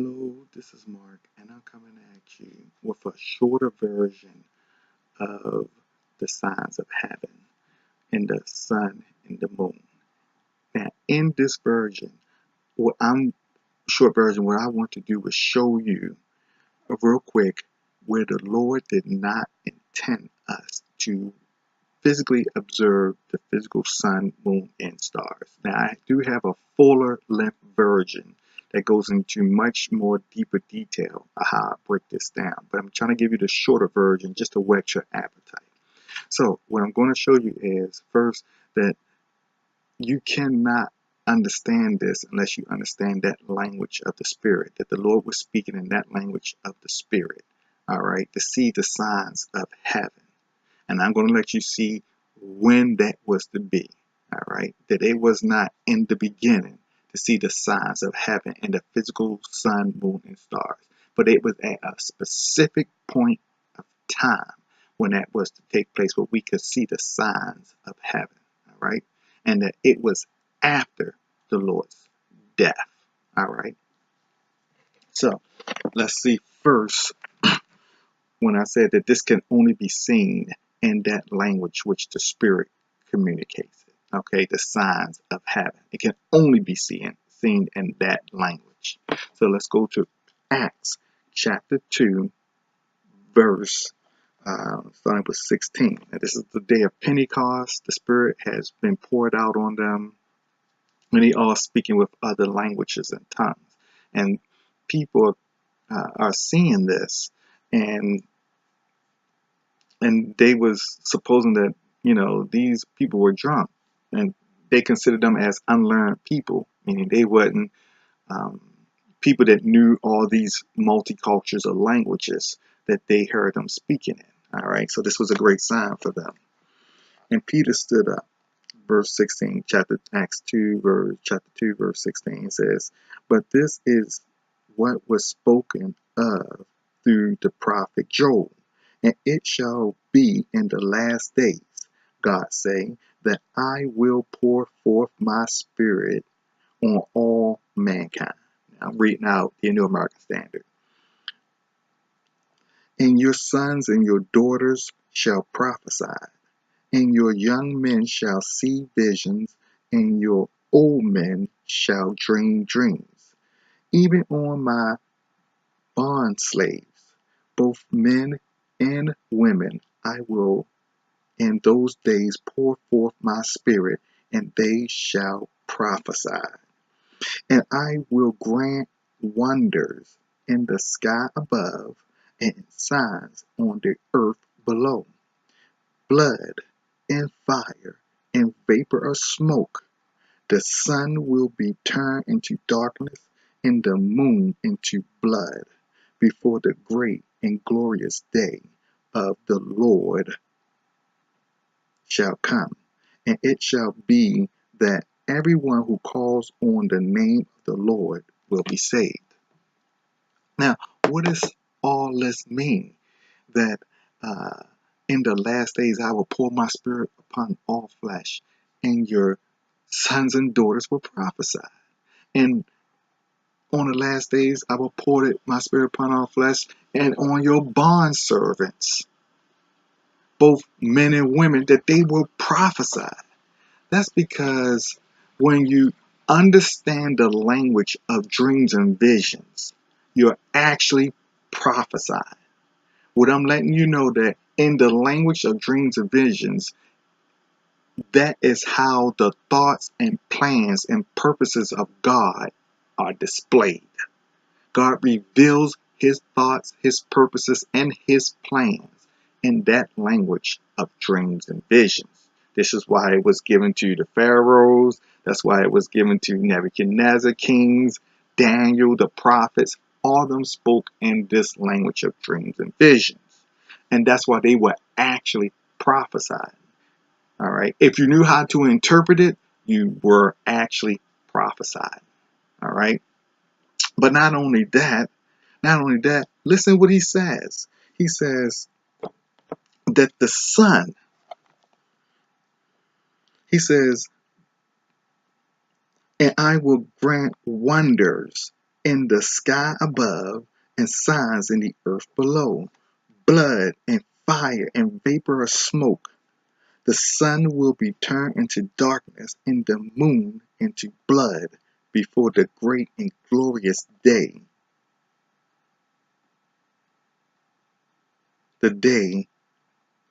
Hello, this is Mark, and I'm coming at you with a shorter version of the signs of heaven and the sun and the moon. Now, in this version, what I want to do is show you real quick where the Lord did not intend us to physically observe the physical sun, moon, and stars. Now, I do have a fuller length version that goes into much more deeper detail of how I break this down, but I'm trying to give you the shorter version just to whet your appetite. So, what I'm going to show you is first that you cannot understand this unless you understand that language of the Spirit, that the Lord was speaking in that language of the Spirit, all right, to see the signs of heaven. And I'm going to let you see when that was to be. All right. That it was not in the beginning to see the signs of heaven and the physical sun, moon, and stars. But it was at a specific point of time when that was to take place where we could see the signs of heaven. All right. And that it was after the Lord's death. All right. So let's see first when I said that this can only be seen in that language which the Spirit communicates it. Okay, the signs of heaven. It can only be seen in that language. So let's go to Acts chapter 2, verse starting with 16. Now, this is the day of Pentecost. The Spirit has been poured out on them, and they are speaking with other languages and tongues. And people are seeing this, and they was supposing that these people were drunk, and they considered them as unlearned people, meaning they wasn't um, people that knew all these multicultures of languages that they heard them speaking in. All right, so this was a great sign for them. And Peter stood up. Verse 16, chapter 2, verse 16 says, "But this is what was spoken of through the prophet Joel. And it shall be in the last days, God saying, that I will pour forth my spirit on all mankind." Now, I'm reading out the New American Standard. "And your sons and your daughters shall prophesy, and your young men shall see visions, and your old men shall dream dreams. Even on my bond slaves, both men and women, I will in those days pour forth my spirit, and they shall prophesy. And I will grant wonders in the sky above and signs on the earth below, blood and fire and vapor of smoke. The sun will be turned into darkness and the moon into blood before the great and glorious day of the Lord shall come. And it shall be that everyone who calls on the name of the Lord will be saved." Now, what does all this mean? That uh, in the last days I will pour my spirit upon all flesh, and your sons and daughters will prophesy. And on the last days I will pour my spirit upon all flesh, and on your bond servants, both men and women, that they will prophesy. That's because when you understand the language of dreams and visions, you're actually prophesying. What I'm letting you know that in the language of dreams and visions, that is how the thoughts and plans and purposes of God are displayed. God reveals his thoughts, his purposes, and his plans in that language of dreams and visions. This is why it was given to the pharaohs. That's why it was given to Nebuchadnezzar, kings, Daniel, the prophets. All of them spoke in this language of dreams and visions. And that's why they were actually prophesying. All right. If you knew how to interpret it, you were actually prophesying. All right. But not only that, listen what he says. He says that the sun, he says, "And I will grant wonders in the sky above, and signs in the earth below, blood and fire and vapor of smoke. The sun will be turned into darkness and the moon into blood before the great and glorious day. The day,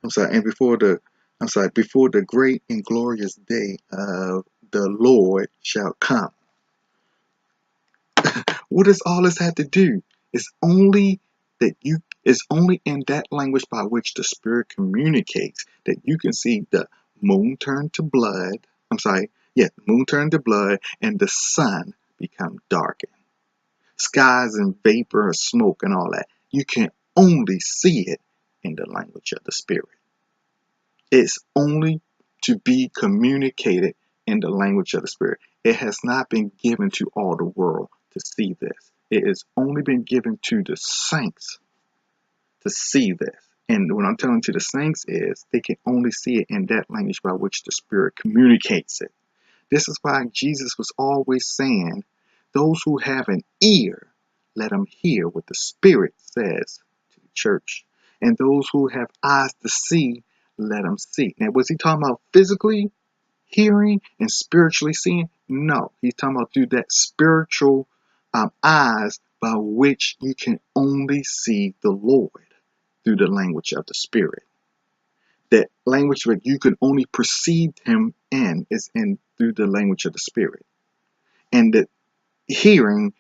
before the great and glorious day of the Lord shall come. What does all this have to do? It's only in that language by which the Spirit communicates that you can see the moon turn to blood. The moon turn to blood and the sun become darkened. Skies and vapor and smoke and all that. You can only see it in the language of the Spirit. It's only to be communicated in the language of the Spirit. It has not been given to all the world to see this. It has only been given to the saints to see this. And what I'm telling to the saints is they can only see it in that language by which the Spirit communicates it. This is why Jesus was always saying, those who have an ear, let them hear what the Spirit says to the church. And those who have eyes to see, let them see. Now, was he talking about physically hearing and spiritually seeing? No, he's talking about through that spiritual eyes by which you can only see the Lord through the language of the Spirit. That language that you can only perceive him in is in through the language of the Spirit. And that hearing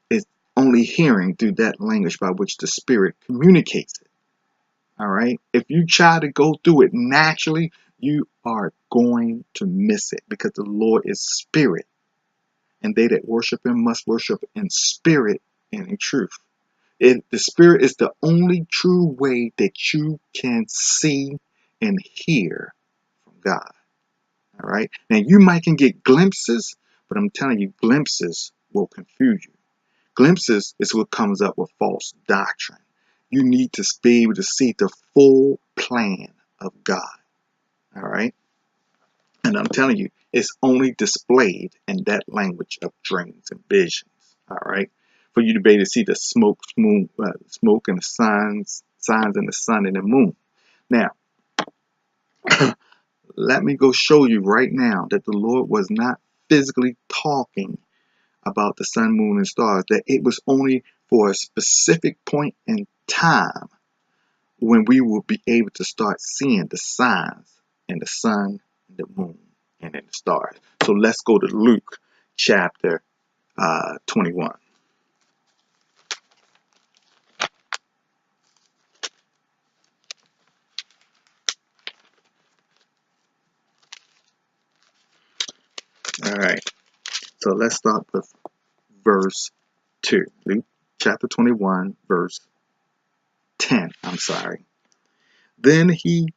is only hearing through that language by which the Spirit communicates it. All right? If you try to go through it naturally, you are going to miss it because the Lord is spirit. And they that worship him must worship in spirit and in truth. The Spirit is the only true way that you can see and hear from God. All right. Now you might can get glimpses, but I'm telling you, glimpses will confuse you. Glimpses is what comes up with false doctrine. You need to be able to see the full plan of God. All right. And I'm telling you, it's only displayed in that language of dreams and visions. All right. For you to be able to see the smoke and the signs in the sun and the moon. Now, let me go show you right now that the Lord was not physically talking about the sun, moon, and stars, that it was only for a specific point in time when we will be able to start seeing the signs in the sun, the moon, and in the stars. So let's go to Luke chapter 21. All right. So let's start with verse 2. Luke chapter 21, verse 10. Then he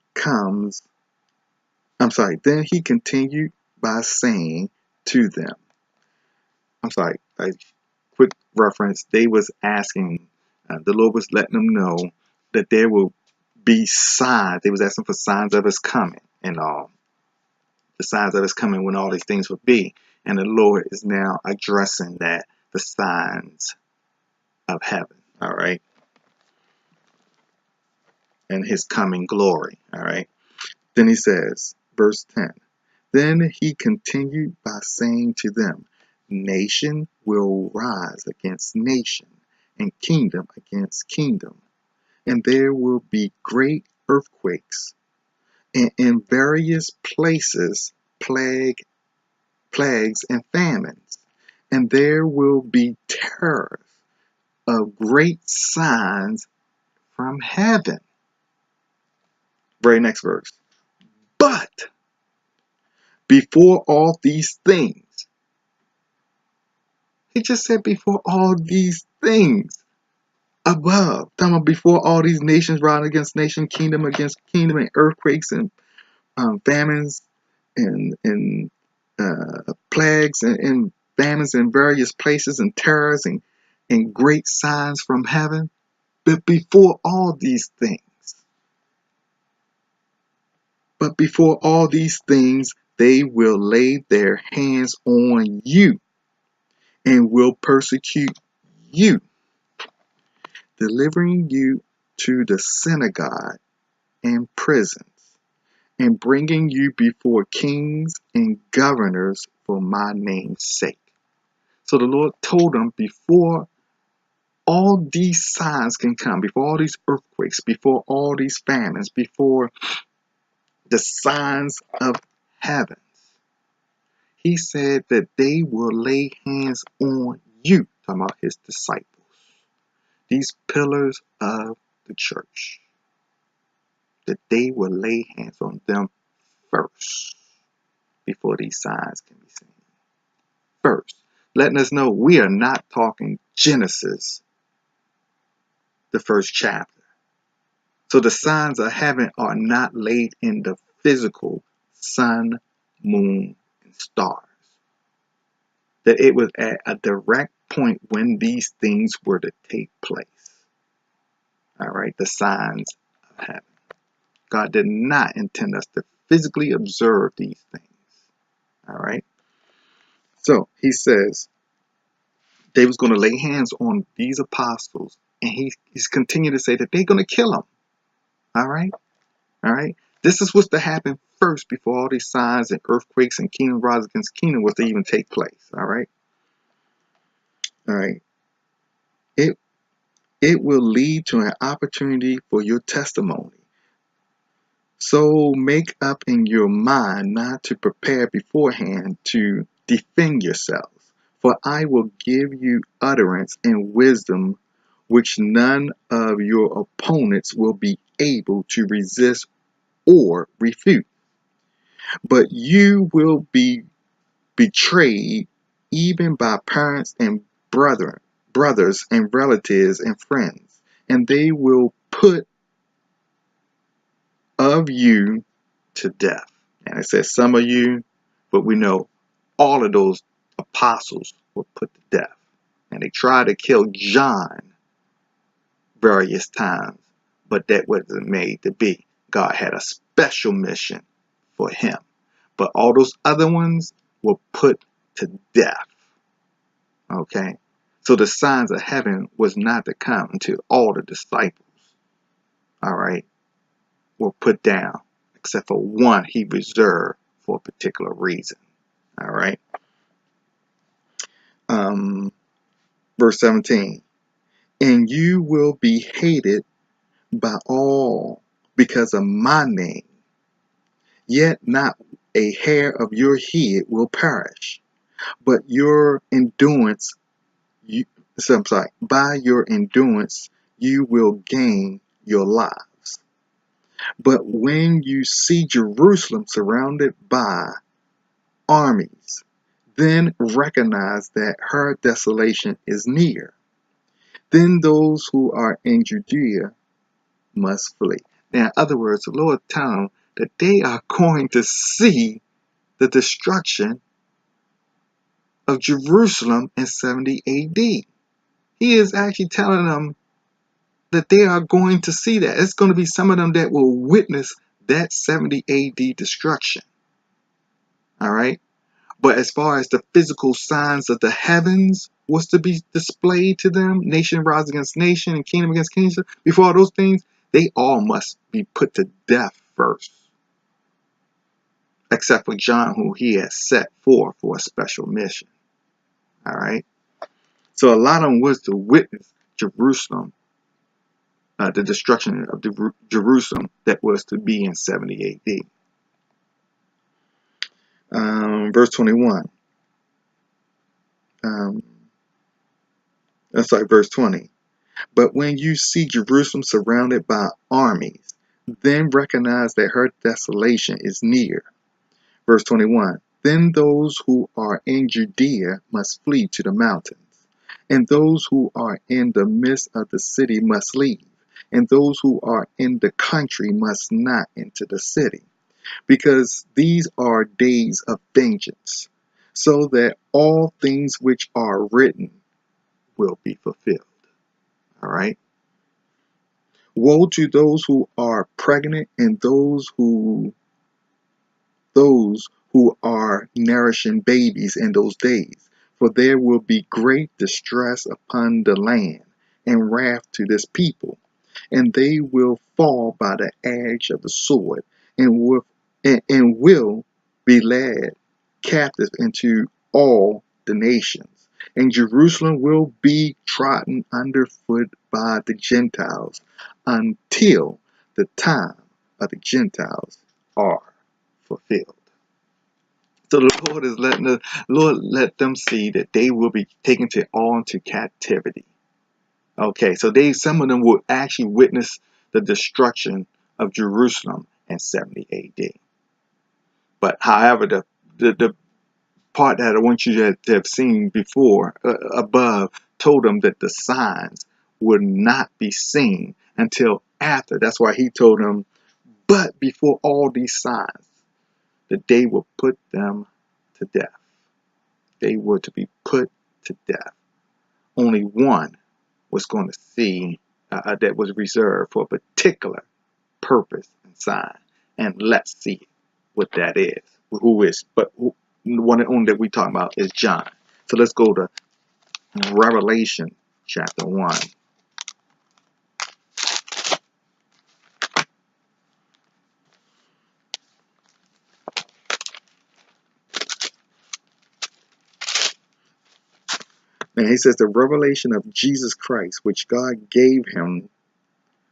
continued by saying to them, a quick reference, they was asking, the Lord was letting them know that there will be signs. They was asking for signs of his coming and all. The signs of his coming when all these things would be. And the Lord is now addressing that, the signs of heaven, all right, and his coming glory, all right. Then he says, verse 10, then he continued by saying to them, nation will rise against nation, and kingdom against kingdom, and there will be great earthquakes, and in various places plagues and famines, and there will be terrors of great signs from heaven. Very next verse. But before all these things, he just said before all these things above, talking about before all these nations rise against nation, kingdom against kingdom, and earthquakes and famines and plagues and famines in various places and terrors and great signs from heaven. But before all these things, they will lay their hands on you and will persecute you, delivering you to the synagogue and prisons, and bringing you before kings and governors for my name's sake. So the Lord told them before all these signs can come, before all these earthquakes, before all these famines, before the signs of heavens, he said that they will lay hands on you, talking about his disciples, these pillars of the church, that they will lay hands on them first before these signs can be seen. First, letting us know we are not talking Genesis, the first chapter. So the signs of heaven are not laid in the physical sun, moon, and stars. That it was at a direct point when these things were to take place. All right, the signs of heaven. God did not intend us to physically observe these things. All right. So he says they was going to lay hands on these apostles, and he's continuing to say that they're going to kill them. All right. All right. This is what's to happen first before all these signs and earthquakes and kingdom rise against kingdom was to even take place. All right. All right. It will lead to an opportunity for your testimony. So make up in your mind not to prepare beforehand to defend yourselves, for I will give you utterance and wisdom which none of your opponents will be able to resist or refute. But you will be betrayed even by parents and brothers and relatives and friends, and they will put of you to death. And it says some of you, but we know all of those apostles were put to death. And they tried to kill John various times, but that wasn't made to be. God had a special mission for him. But all those other ones were put to death. Okay? So the signs of heaven was not to come until all the disciples, all right, were put down, except for one he reserved for a particular reason. All right. Verse 17. And you will be hated by all because of my name, yet not a hair of your head will perish, but your endurance, by your endurance you will gain your lives. But when you see Jerusalem surrounded by armies, then recognize that her desolation is near. Then those who are in Judea must flee. Now, in other words, the Lord tells them that they are going to see the destruction of Jerusalem in 70 AD. He is actually telling them that they are going to see that. It's going to be some of them that will witness that 70 AD destruction. All right. But as far as the physical signs of the heavens was to be displayed to them, nation rise against nation and kingdom against kingdom, before all those things, they all must be put to death first. Except for John, who he has set forth for a special mission. All right. So a lot of them was to witness Jerusalem, the destruction of Jerusalem that was to be in 70 AD. Verse 21. Verse 20. But when you see Jerusalem surrounded by armies, then recognize that her desolation is near. Verse 21. Then those who are in Judea must flee to the mountains, and those who are in the midst of the city must leave, and those who are in the country must not enter the city, because these are days of vengeance, so that all things which are written will be fulfilled. All right. Woe to those who are pregnant and those who are nourishing babies in those days, For there will be great distress upon the land, and wrath to this people, and they will fall by the edge of the sword, and will be led captive into all the nations. And Jerusalem will be trodden underfoot by the Gentiles until the time of the Gentiles are fulfilled. So the Lord is letting the Lord let them see that they will be taken all into captivity. Okay, so some of them will actually witness the destruction of Jerusalem in 70 AD. But however, the part that I want you to have seen before above told them that the signs would not be seen until after. That's why he told them, but before all these signs, that they will put them to death. They were to be put to death. Only one was going to see that was reserved for a particular purpose and sign. And let's see what that is. Who is? But the one and only that we talk about is John. So let's go to Revelation chapter 1. And he says the revelation of Jesus Christ, which God gave him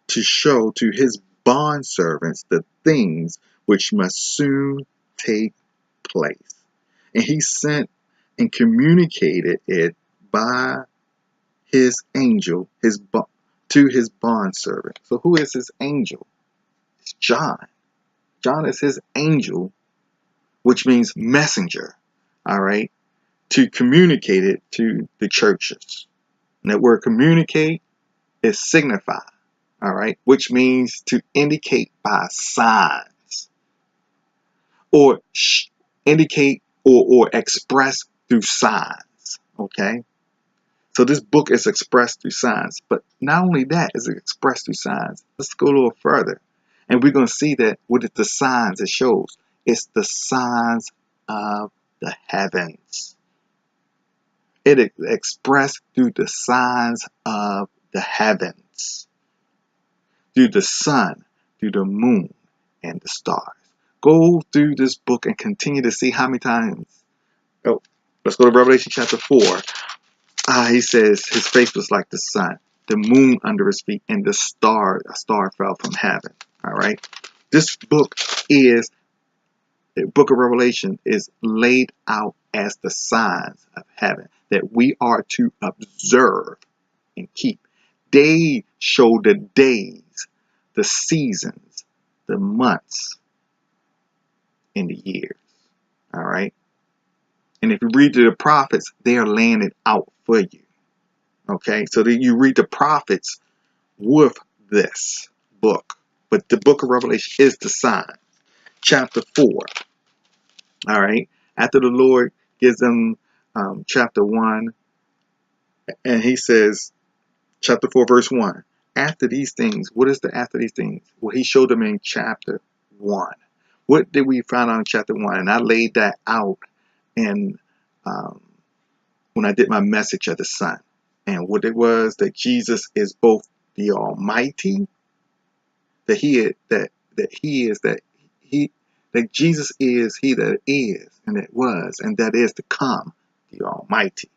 to show to his bondservants the things which must soon take place. And he sent and communicated it by his angel to his bondservant. So who is his angel? It's John. John is his angel, which means messenger, all right, to communicate it to the churches. And that word communicate is signify, all right, which means to indicate by signs or indicate or express through signs, okay? So this book is expressed through signs, but not only that is it expressed through signs. Let's go a little further, and we're going to see that what is the signs it shows. It's the signs of the heavens. It is expressed through the signs of the heavens, through the sun, through the moon, and the stars. Go through this book and continue to see how many times. Oh, let's go to Revelation chapter 4. He says his face was like the sun, the moon under his feet, and a star fell from heaven. All right. This book is, the book of Revelation is laid out as the signs of heaven that we are to observe and keep. They show the days, the seasons, the months, and the years. All right. And if you read the prophets, they are laying it out for you. Okay, so that you read the prophets with this book. But the book of Revelation is the sign. Chapter 4. All right. After the Lord gives them chapter 1, and he says, chapter 4, verse 1. After these things, what is the after these things? Well, he showed them in chapter 1. What did we find out in chapter 1? And I laid that out in when I did my message of the Son. And what it was that Jesus is both the Almighty, that Jesus is he that is and that was and that is to come, the Almighty,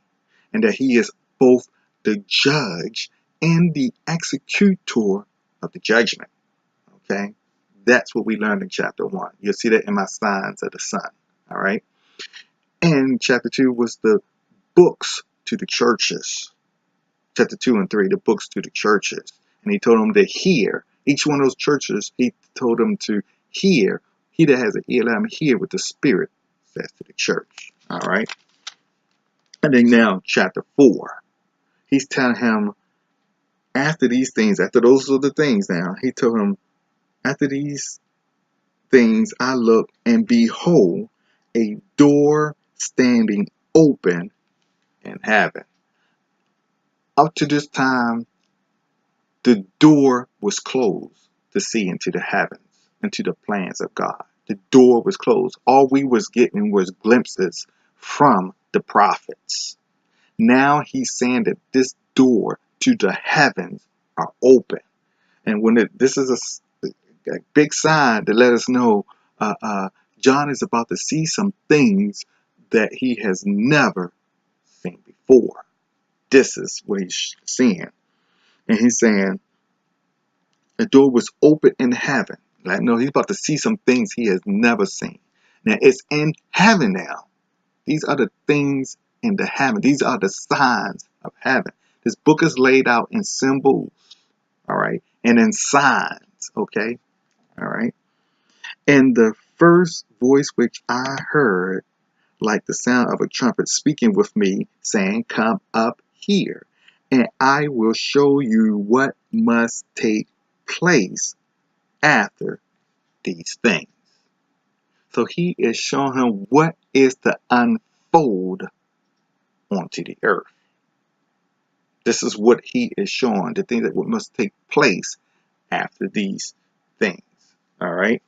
and that he is both the judge and the executor of the judgment. Okay, that's what we learned in chapter 1. You'll see that in my signs of the Son. All right, and chapter 2 was the books to the churches. Chapter 2 and 3, the books to the churches. And he told them to hear. Each one of those churches, he told them to hear. He that has an ear, let him hear what the Spirit says to the church. All right. And then now, chapter 4. He's telling him, after these things, after those are the things now, he told him, after these things I looked, and behold, a door standing open in heaven. Up to this time, the door was closed to see into the heavens, into the plans of God. The door was closed. All we was getting was glimpses from the prophets. Now he's saying that this door to the heavens are open. And when this is a big sign to let us know John is about to see some things that he has never seen before. This is what he's seeing. And he's saying the door was open in heaven. Like, no, he's about to see some things he has never seen. Now, it's in heaven now. These are the things in the heaven. These are the signs of heaven. This book is laid out in symbols, all right, and in signs, okay, all right. And the first voice which I heard, like the sound of a trumpet speaking with me, saying, "Come up here, and I will show you what must take place after these things." So he is showing him what is to unfold onto the earth. This is what he is showing, the things that must take place after these things. All right.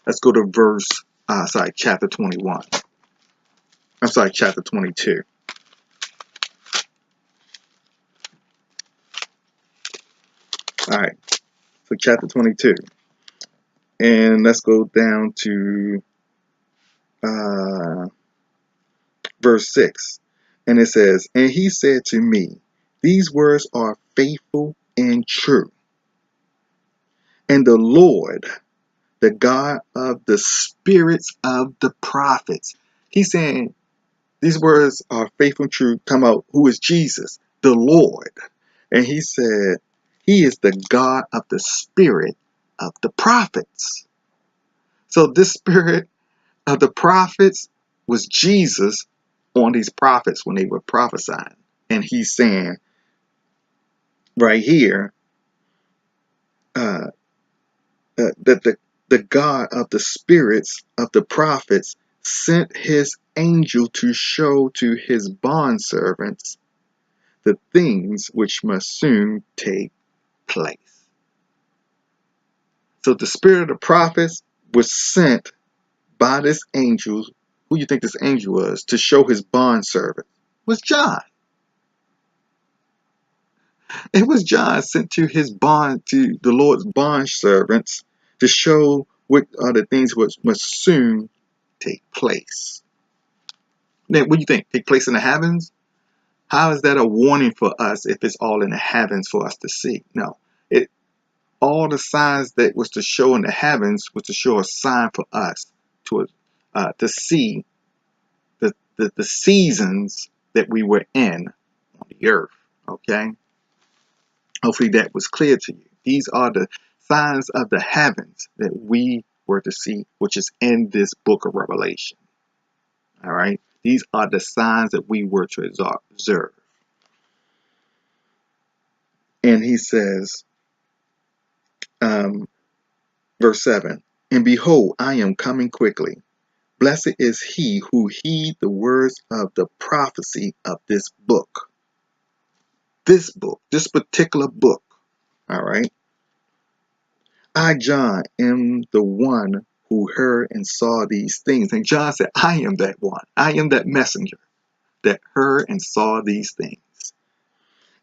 Let's go to chapter 21. I'm sorry, chapter 22. All right. So chapter 22. And let's go down to verse 6. And it says, "And he said to me, these words are faithful and true. And the Lord, the God of the spirits of the prophets." He's saying these words are faithful and true. Talking about who is Jesus, the Lord. And he said, he is the God of the spirit of the prophets. So this spirit of the prophets was Jesus on these prophets when they were prophesying. And he's saying right here that the God of the spirits of the prophets sent his angel to show to his bondservants the things which must soon take place. So the spirit of the prophets was sent by this angel. Who you think this angel was? To show his bondservant was John. It was John sent to the Lord's bondservants to show what are the things which must soon take place. Now, what do you think? Take place in the heavens? How is that a warning for us if it's all in the heavens for us to see? No. All the signs that was to show in the heavens was to show a sign for us to see the seasons that we were in on the earth. Okay? Hopefully that was clear to you. These are the signs of the heavens that we were to see, which is in this book of Revelation. All right? These are the signs that we were to observe. And he says, verse 7, "And behold, I am coming quickly. Blessed is he who heed the words of the prophecy of this book." This book, this particular book. All right. "I, John, am the one who heard and saw these things." And John said, I am that one. I am that messenger that heard and saw these things.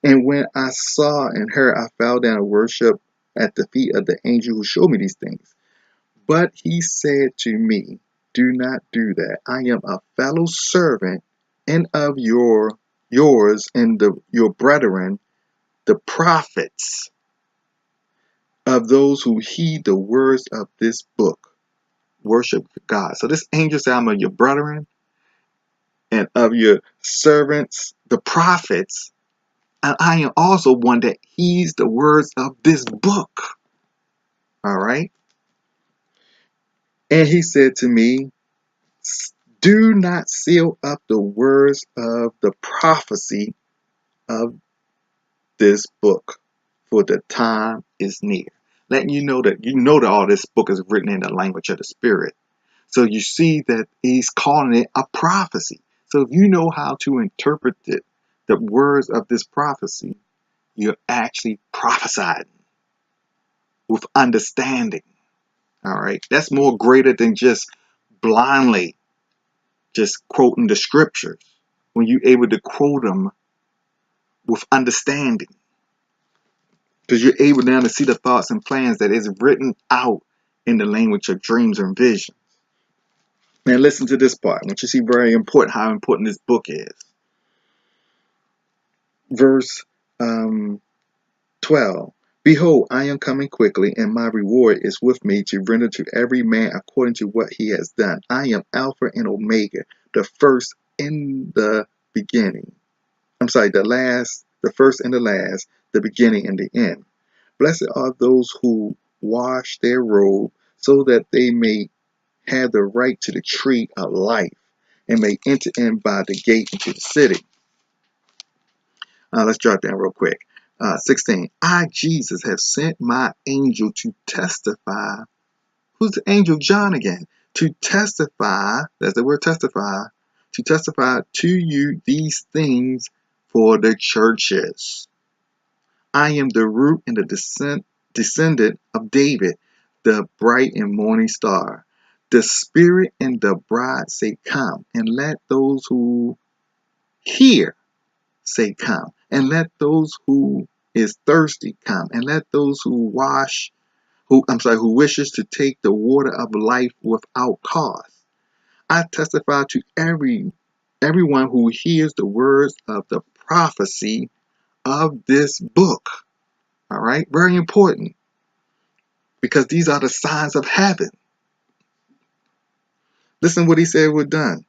"And when I saw and heard, I fell down and worshiped at the feet of the angel who showed me these things. But he said to me, do not do that. I am a fellow servant and of yours and your brethren, the prophets, of those who heed the words of this book. Worship God." So this angel said, I'm of your brethren and of your servants, the prophets, and I am also one that heeds the words of this book. All right. "And he said to me, do not seal up the words of the prophecy of this book, for the time is near." Letting you know that all this book is written in the language of the Spirit. So you see that he's calling it a prophecy. So if you know how to interpret it, the words of this prophecy, you're actually prophesying with understanding. All right. That's more greater than just blindly just quoting the scriptures. when you're able to quote them with understanding. Because you're able now to see the thoughts and plans that is written out in the language of dreams and visions. Now listen to this part, which you see very important, how important this book is. Verse 12. Behold, I am coming quickly, and my reward is with me to render to every man according to what he has done. I am Alpha and Omega, the first and the beginning. The last, the first and the last, the beginning and the end. Blessed are those who wash their robe, so that they may have the right to the tree of life, and may enter in by the gate into the city. Let's drop down real quick. 16. I, Jesus, have sent my angel to testify. Who's the angel? John again. To testify, that's the word testify, to testify to you these things for the churches. I am the root and the descendant of David, the bright and morning star. The Spirit and the bride say, come, and let those who hear say, come, and let those who is thirsty come, and let those who who wishes to take the water of life without cost. I testify to everyone who hears the words of the prophecy of this book. All right, very important, because these are the signs of heaven. Listen what he said we're done.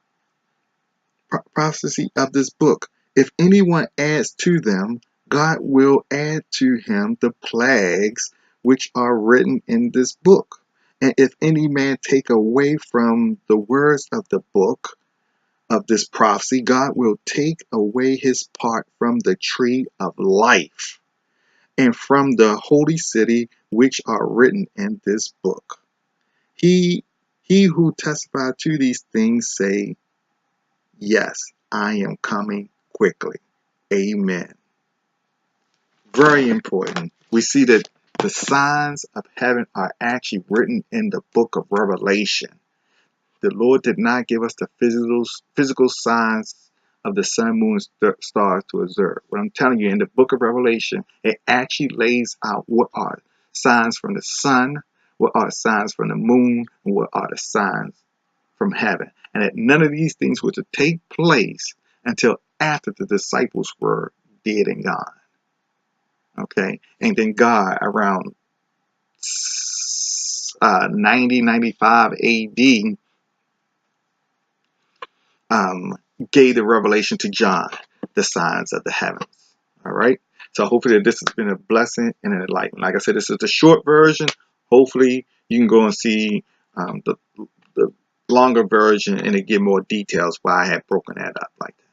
Prophecy of this book. If anyone adds to them, God will add to him the plagues which are written in this book. And if any man take away from the words of the book of this prophecy, God will take away his part from the tree of life and from the holy city which are written in this book. He who testified to these things say, yes, I am coming quickly. Amen. Very important. We see that the signs of heaven are actually written in the book of Revelation. The Lord did not give us the physical signs of the sun, moon, stars to observe. What I'm telling you, in the book of Revelation, it actually lays out what are signs from the sun, what are signs from the moon, and what are the signs from heaven. And that none of these things were to take place until after the disciples were dead and gone. Okay, and then God around 95 AD gave the revelation to John, the signs of the heavens. All right, so hopefully this has been a blessing and an enlightenment. Like I said, this is the short version. Hopefully you can go and see the longer version and it give more details why I had broken that up like that.